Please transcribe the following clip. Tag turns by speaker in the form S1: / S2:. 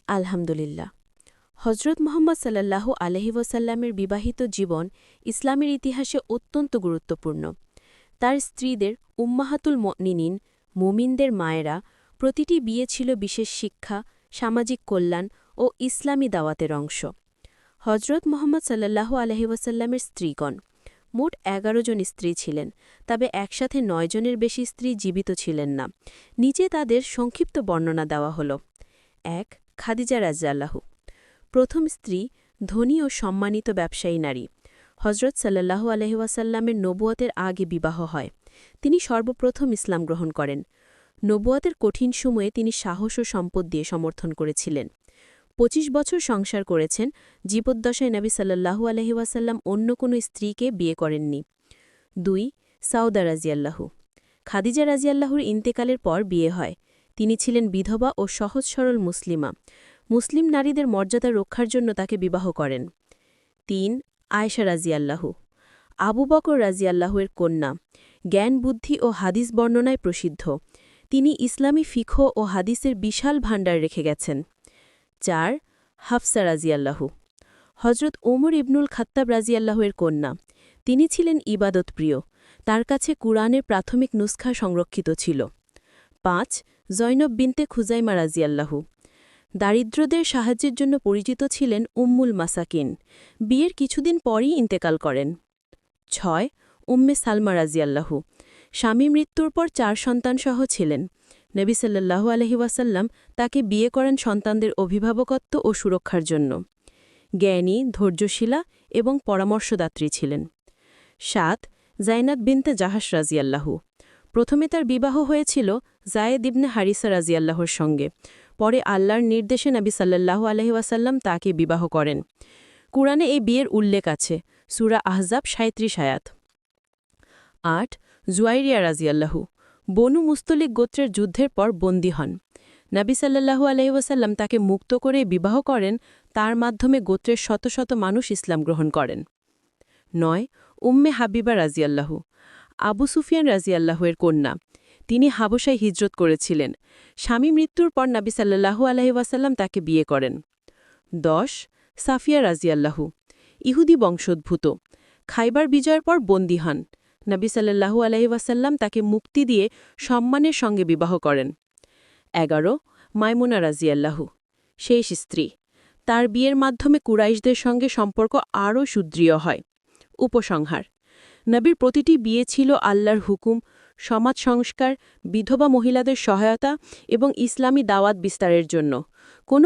S1: আলহামদুলিল্লাহ। হজরত মুহাম্মদ সাল্লাল্লাহু আলাইহি ওয়াসাল্লামের বিবাহিত জীবন ইসলামের ইতিহাসে অত্যন্ত গুরুত্বপূর্ণ। তার স্ত্রীদের উম্মাহাতুল মুমিনিন, মুমিনদের মায়েরা, প্রতিটি বিয়ে ছিল বিশেষ শিক্ষা, সামাজিক কল্যাণ ও ইসলামী দাওয়াতের অংশ। হজরত মুহাম্মদ সাল্লাল্লাহু আলাইহি ওয়াসাল্লামের স্ত্রীগণ মোট ১১ জন স্ত্রী ছিলেন, তবে একসাথে ৯ জনের বেশি স্ত্রী জীবিত ছিলেন না। নিচে তাদের সংক্ষিপ্ত বর্ণনা দেওয়া হল। ১. খাদিজা রাযিয়াল্লাহু। প্রথম স্ত্রী, ধনী ও সম্মানিত ব্যবসায়ী নারী। হজরত সাল্লাল্লাহু আলাইহি ওয়াসাল্লামের নবুয়তের আগে বিবাহ হয়। তিনি সর্বপ্রথম ইসলাম গ্রহণ করেন। নবুয়তের কঠিন সময়ে তিনি সাহস ও সম্পদ দিয়ে সমর্থন করেছিলেন। ২৫ বছর সংসার করেছেন। জীবদ্দশায় নবী সাল্লাল্লাহু আলাইহি ওয়াসাল্লাম অন্য কোনো স্ত্রীকে বিয়ে করেননি। ২. সাউদা রাযিয়াল্লাহু। খাদিজা রাযিয়াল্লাহুর ইন্তেকালের পর বিয়ে হয়। তিনি ছিলেন বিধবা ও সহজ সরল মুসলিমা। মুসলিম নারীদের মর্যাদা রক্ষার জন্য তাকে বিবাহ করেন। ৩. আয়েশা রাযিয়াল্লাহু। আবু বকর রাযিয়াল্লাহু-এর কন্যা। জ্ঞান, বুদ্ধি ও হাদিস বর্ণনায় প্রসিদ্ধ। তিনি ইসলামী ফিকহ ও হাদিসের বিশাল ভাণ্ডার রেখে গেছেন। ৪. হাফসা রাযিয়াল্লাহু। হজরত ওমর ইবনুল খাত্তাব রাযিয়াল্লাহু-এর কন্যা। তিনি ছিলেন ইবাদতপ্রিয়। তার কাছে কুরআনের প্রাথমিক নুসখা সংরক্ষিত ছিল। ৫. জয়নব বিনতে খুজাইমা রাযিয়াল্লাহু। দারিদ্রদের সাহায্যের জন্য পরিচিত ছিলেন উম্মুল মাসাকিন। বিয়ের কিছুদিন পরই ইন্তেকাল করেন। ৬. উম্মে সালমা রাযিয়াল্লাহু। স্বামী মৃত্যুর পর ৪ সন্তানসহ ছিলেন। নবী সাল্লাল্লাহু আলাইহি ওয়াসাল্লাম তাকে বিয়ে করেন সন্তানদের অভিভাবকত্ব ও সুরক্ষার জন্য। জ্ঞানী, ধৈর্যশীলা এবং পরামর্শদাত্রী ছিলেন। ৭. জাইনাব বিনতে জাহাশ রাযিয়াল্লাহু। প্রথমে তার বিবাহ হয়েছিল জায়েদ ইবনে হারিসা রাযিয়াল্লাহুর সঙ্গে। পরে আল্লাহর নির্দেশে নবী সাল্লাল্লাহু আলাইহি ওয়াসাল্লাম তাকে বিবাহ করেন। কুরআনে এই বিয়ের উল্লেখ আছে। সূরা আহজাব ৩৭ আয়াত। ৮. জুয়াইরিয়া রাযিয়াল্লাহু। বনু মুস্তলিক গোত্রের যুদ্ধের পর বন্দী হন। নবী সাল্লাল্লাহু আলাইহি ওয়াসাল্লাম তাকে মুক্ত করে বিবাহ করেন। তার মাধ্যমে গোত্রের শত শত মানুষ ইসলাম গ্রহণ করেন। ৯. উম্মে হাবিবা রাযিয়াল্লাহু। আবু সুফিয়ান রাযিয়াল্লাহু-এর কন্যা। তিনি হাবশায় হিজরত করেছিলেন। স্বামী মৃত্যুর পর নবী সাল্লাল্লাহু আলাইহি ওয়াসাল্লাম তাকে বিয়ে করেন। ১০. সাফিয়া রাযিয়াল্লাহু। ইহুদি বংশোদ্ভূত। খাইবার বিজয়ের পর বন্দী হন। নবী সাল্লাল্লাহু আলাইহি ওয়াসাল্লাম তাকে মুক্তি দিয়ে সম্মানের সঙ্গে বিবাহ করেন। ১১. মাইমুনা রাযিয়াল্লাহু। শেষ স্ত্রী। তার বিয়ের মাধ্যমে কুরাইশদের সঙ্গে সম্পর্ক আরও সুদৃঢ় হয়। উপসংহার: নবীর প্রতিটি বিয়ে ছিল আল্লাহর হুকুম, সমাজ সংস্কার, বিধবা মহিলাদের সহায়তা এবং ইসলামী দাওয়াত বিস্তারের জন্য। কোনো